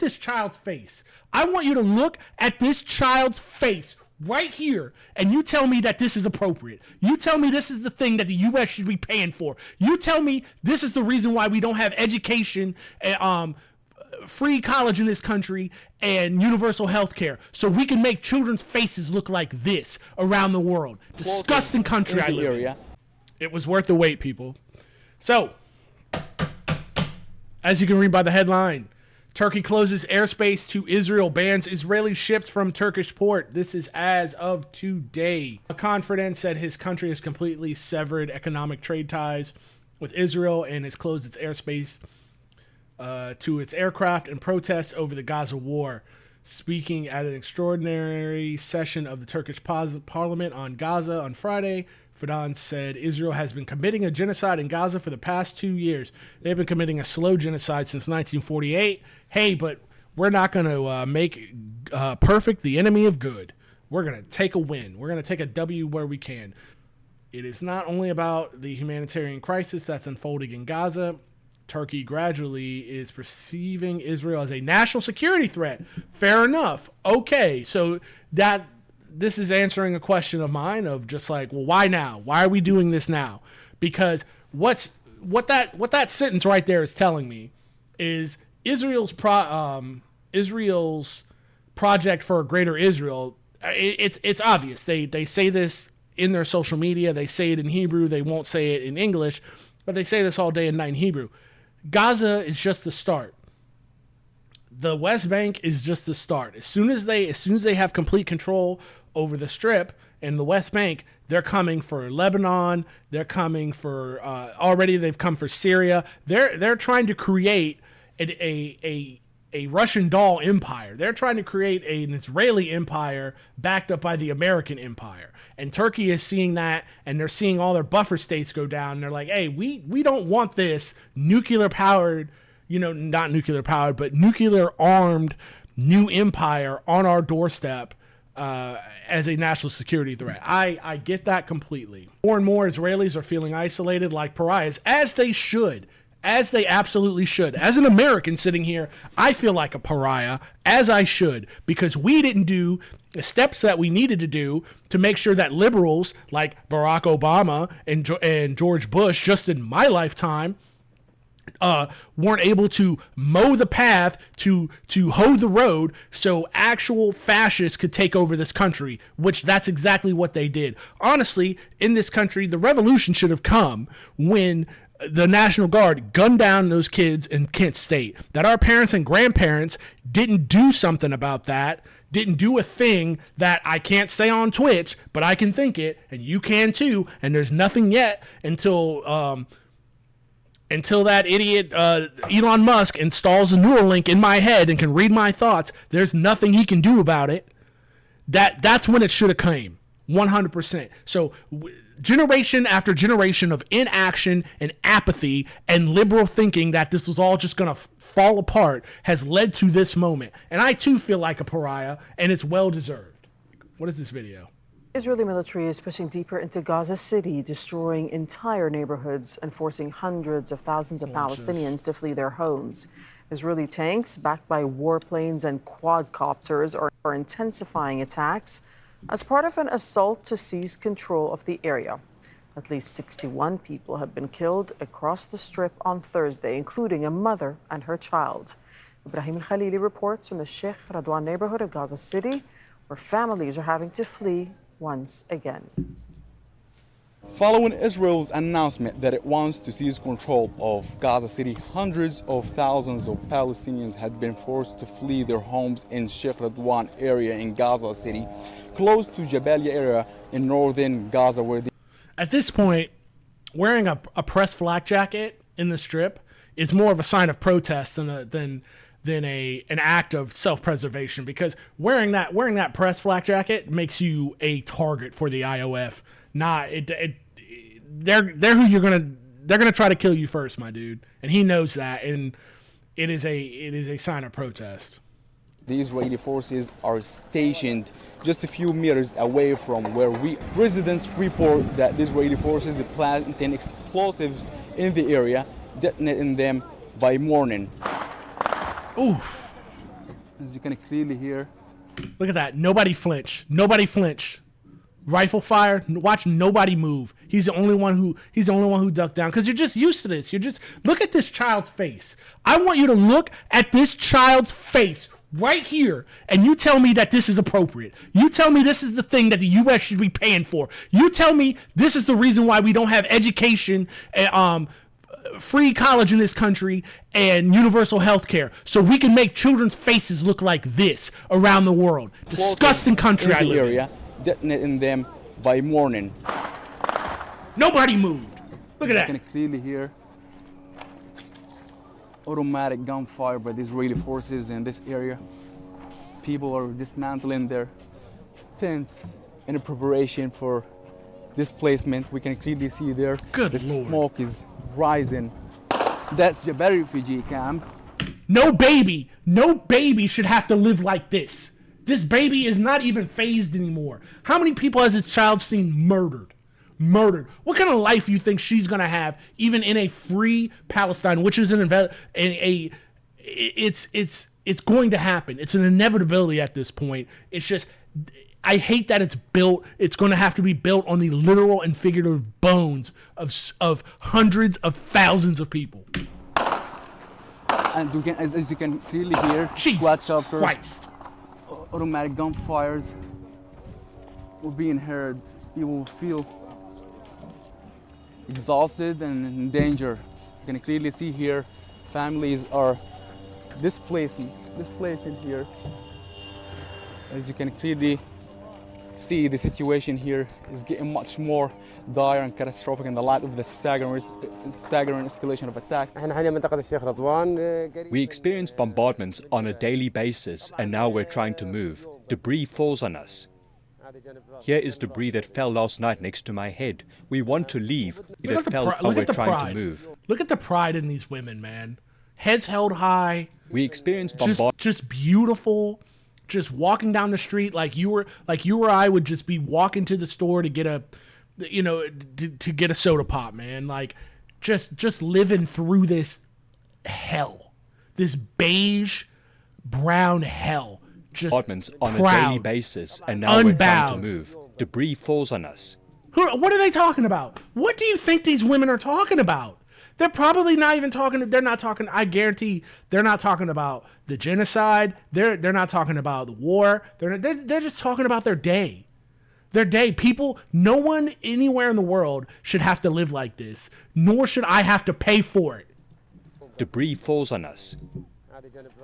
at this child's face. I want you to look at this child's face right here, and you tell me that this is appropriate. You tell me this is the thing that the U.S. should be paying for. You tell me this is the reason why we don't have education, free college in this country, and universal health care, so we can make children's faces look like this around the world. Disgusting country I live in. It was worth the wait, people. So, as you can read by the headline, Turkey closes airspace to Israel, bans Israeli ships from Turkish port. This is as of today. A confident said his country has completely severed economic trade ties with Israel and has closed its airspace to its aircraft in protest over the Gaza war. Speaking at an extraordinary session of the Turkish parliament on Gaza on Friday, Fidan said Israel has been committing a genocide in Gaza for the past 2 years. They've been committing a slow genocide since 1948. Hey, but we're not going to make perfect the enemy of good. We're going to take a win. We're going to take a W where we can. It is not only about the humanitarian crisis that's unfolding in Gaza. Turkey gradually is perceiving Israel as a national security threat. Fair enough. Okay, so this is answering a question of mine of just like, well, why now? Why are we doing this now? Because what that sentence right there is telling me is Israel's project for a greater Israel. It's obvious. They say this in their social media. They say it in Hebrew. They won't say it in English, but they say this all day and night in Hebrew. Gaza is just the start. The West Bank is just the start. As soon as they have complete control over the Strip and the West Bank, they're coming for Lebanon. They're coming for already. They've come for Syria. They're trying to create a Russian doll empire. They're trying to create an Israeli empire backed up by the American empire. And Turkey is seeing that, and they're seeing all their buffer states go down. And they're like, hey, we don't want this nuclear-powered, not nuclear-powered, but nuclear-armed new empire on our doorstep as a national security threat. I get that completely. More and more Israelis are feeling isolated like pariahs, as they should. As they absolutely should. As an American sitting here, I feel like a pariah, as I should, because we didn't do the steps that we needed to do to make sure that liberals like Barack Obama and George Bush, just in my lifetime, weren't able to mow the path, to hoe the road, so actual fascists could take over this country, which that's exactly what they did. Honestly, in this country, the revolution should have come when the National Guard gunned down those kids in Kent State. That our parents and grandparents didn't do something about that, didn't do a thing that I can't say on Twitch, but I can think it, and you can too, and there's nothing yet until that idiot Elon Musk installs a Neuralink in my head and can read my thoughts. There's nothing he can do about it. That's when it should have came. 100%. So generation after generation of inaction and apathy and liberal thinking that this was all just going to fall apart has led to this moment. And I too feel like a pariah, and it's well deserved. What is this video? Israeli military is pushing deeper into Gaza City, destroying entire neighborhoods and forcing hundreds of thousands of Palestinians to flee their homes. Israeli tanks, backed by warplanes and quadcopters, are intensifying attacks as part of an assault to seize control of the area. At least 61 people have been killed across the Strip on Thursday, including a mother and her child. Ibrahim Al-Khalili reports from the Sheikh Radwan neighborhood of Gaza City, where families are having to flee once again. Following Israel's announcement that it wants to seize control of Gaza City, hundreds of thousands of Palestinians had been forced to flee their homes in Sheikh Radwan area in Gaza City, close to Jabalia area in northern Gaza, where at this point, wearing a press flak jacket in the Strip is more of a sign of protest than an act of self-preservation, because wearing that press flak jacket makes you a target for the IOF. They're who they're gonna try to kill you first, my dude, and he knows that, and it is a sign of protest. The Israeli forces are stationed just a few meters away from where residents report that the Israeli forces are planting explosives in the area, detonating them by morning. Oof. As you can clearly hear. Look at that. Nobody flinch. Nobody flinch. Rifle fire. Watch nobody move. He's the only one who ducked down because you're just used to this. You're just look at this child's face. I want you to look at this child's face right here, and you tell me that this is appropriate. You tell me this is the thing that the U.S. should be paying for. You tell me this is the reason why we don't have education, free college in this country, and universal health care, so we can make children's faces look like this around the world. Disgusting country I live in. Detonating them by morning. Nobody moved. Look at that. You can clearly hear automatic gunfire by the Israeli forces in this area. People are dismantling their tents in preparation for displacement. We can clearly see there Good the Lord. smoke is rising. That's Jabari refugee camp. No baby should have to live like this. This baby is not even phased anymore. How many people has this child seen murdered? What kind of life you think she's gonna have, even in a free Palestine, which is it's going to happen. It's an inevitability at this point. It's just, I hate that it's built. It's going to have to be built on the literal and figurative bones of hundreds of thousands of people. And you can, as you can clearly hear, Jesus Christ. Automatic gunfires were being heard. People feel exhausted and in danger. You can clearly see here, families are displacing here. As you can clearly see, the situation here is getting much more dire and catastrophic in the light of the staggering escalation of attacks. We experience bombardments on a daily basis, and now we're trying to move. Debris falls on us. Here is debris that fell last night next to my head. We want to leave. That fell while we're trying to move. Look at the pride in these women, man. Heads held high. We experience bombardment. Just beautiful. Just walking down the street like you or I would just be walking to the store to get to get a soda pop, man. Like just living through this hell, this beige brown hell. Just Apartments on proud, a daily basis, and now we're trying to move. Debris falls on us. What are they talking about? What do you think these women are talking about? They're probably not even talking. They're not talking. I guarantee they're not talking about the genocide. They're not talking about the war. They're just talking about their day. Their day. People. No one anywhere in the world should have to live like this. Nor should I have to pay for it. Debris falls on us.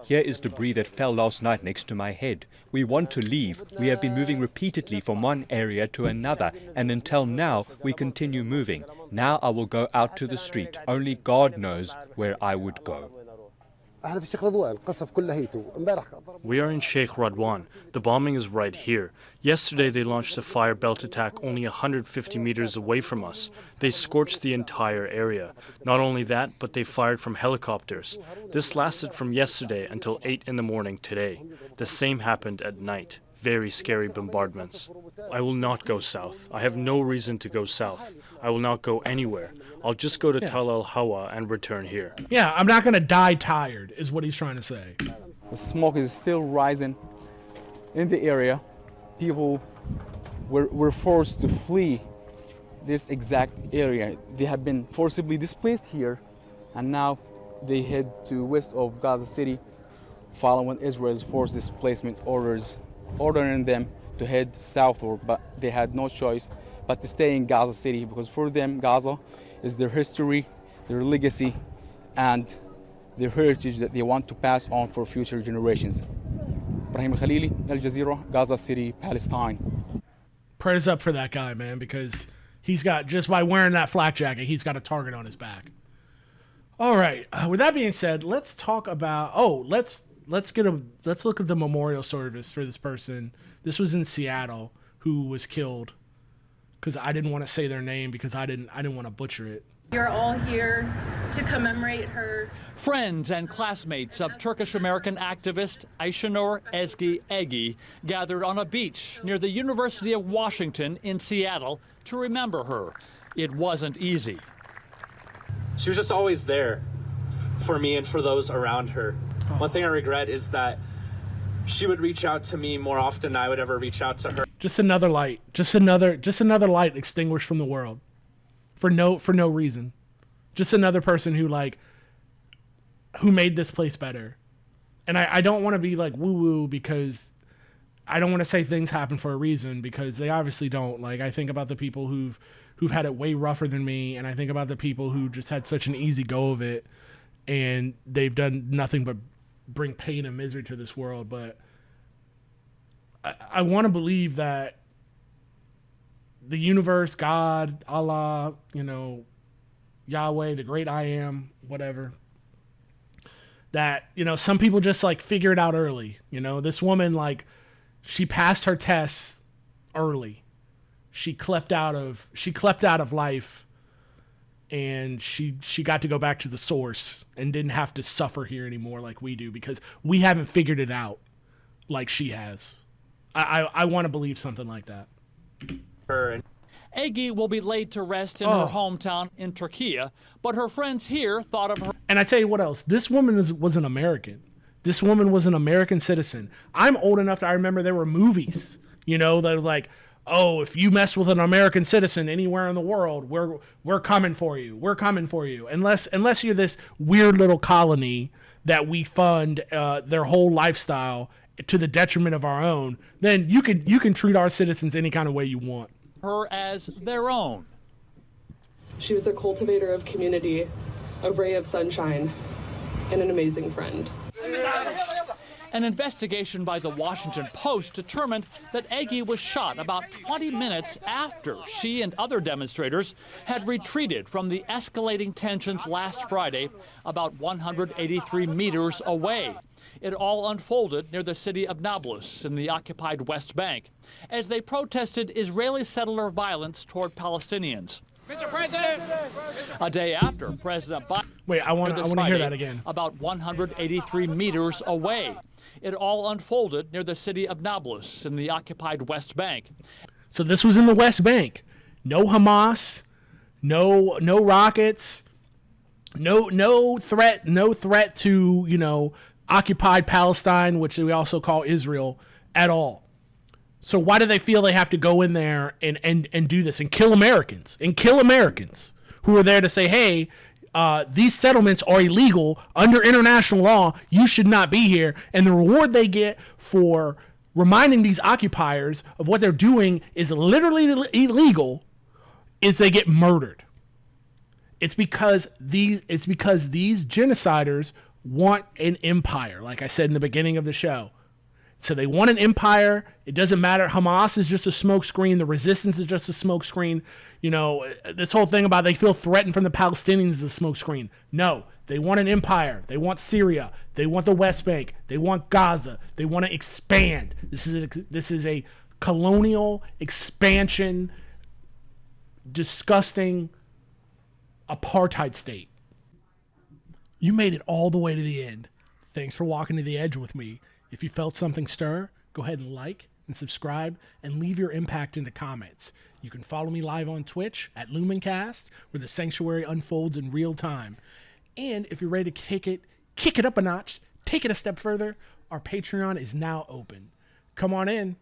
Here is debris that fell last night next to my head. We want to leave. We have been moving repeatedly from one area to another, and until now, we continue moving. Now I will go out to the street. Only God knows where I would go. We are in Sheikh Radwan. The bombing is right here. Yesterday they launched a fire belt attack only 150 meters away from us. They scorched the entire area. Not only that, but they fired from helicopters. This lasted from yesterday until 8 in the morning today. The same happened at night. Very scary bombardments. I will not go south. I have no reason to go south. I will not go anywhere. I'll just go to Tal al-Hawa and return here. Yeah, I'm not going to die tired, is what he's trying to say. The smoke is still rising in the area. People were forced to flee this exact area. They have been forcibly displaced here, and now they head to west of Gaza City following Israel's forced displacement orders, ordering them to head southward, but they had no choice but to stay in Gaza City, because for them, Gaza is their history, their legacy, and their heritage that they want to pass on for future generations. Ibrahim Khalili, Al Jazeera, Gaza City, Palestine. Prayers up for that guy, man, because he's got, just by wearing that flak jacket, he's got a target on his back. All right. With that being said, let's talk about, let's look at the memorial service for this person. This was in Seattle, who was killed, because I didn't want to say their name because I didn't want to butcher it. You're all here to commemorate her. Friends and classmates of Turkish-American activist Ayşenur Ezgi Egi gathered on a beach near the University of Washington in Seattle to remember her. It wasn't easy. She was just always there for me and for those around her. One thing I regret is that she would reach out to me more often than I would ever reach out to her. Just another light. Just another light extinguished from the world. For no reason. Just another person who made this place better. And I don't want to be like woo-woo, because I don't want to say things happen for a reason, because they obviously don't. Like, I think about the people who've had it way rougher than me, and I think about the people who just had such an easy go of it, and they've done nothing but bring pain and misery to this world. But I want to believe that the universe, God, Allah, Yahweh, the great I am, whatever, that, some people just figure it out early. This woman, she passed her tests early. She clept out of life, and she got to go back to the source and didn't have to suffer here anymore like we do, because we haven't figured it out like she has. I want to believe something like that. Egi will be laid to rest in her hometown in Turkey, but her friends here thought of her. And I tell you what else, this woman was an American. This woman was an American citizen. I'm old enough to, I remember there were movies, that were like, oh, if you mess with an American citizen anywhere in the world, we're coming for you. We're coming for you. Unless you're this weird little colony that we fund their whole lifestyle to the detriment of our own, then you can treat our citizens any kind of way you want. Her as their own. She was a cultivator of community, a ray of sunshine, and an amazing friend. An investigation by the Washington Post determined that Egi was shot about 20 minutes after she and other demonstrators had retreated from the escalating tensions last Friday, about 183 meters away. It all unfolded near the city of Nablus in the occupied West Bank as they protested Israeli settler violence toward Palestinians. Mr. President! A day after President Biden... Wait, I want to hear that again. About 183 meters away. It all unfolded near the city of Nablus in the occupied West Bank. So this was in the West Bank. No Hamas, no rockets, no threat to, occupied Palestine, which we also call Israel, at all. So why do they feel they have to go in there and do this and kill Americans who are there to say, hey, these settlements are illegal under international law. You should not be here. And the reward they get for reminding these occupiers of what they're doing is literally illegal is they get murdered. It's because these genociders want an empire, like I said in the beginning of the show. So they want an empire. It doesn't matter. Hamas is just a smokescreen. The resistance is just a smokescreen. This whole thing about they feel threatened from the Palestinians is a smokescreen. No, they want an empire. They want Syria. They want the West Bank. They want Gaza. They want to expand. This is a colonial expansion, disgusting apartheid state. You made it all the way to the end. Thanks for walking to the edge with me. If you felt something stir, go ahead and like and subscribe and leave your impact in the comments. You can follow me live on Twitch at Lumencast, where the sanctuary unfolds in real time. And if you're ready to kick it up a notch, take it a step further, our Patreon is now open. Come on in.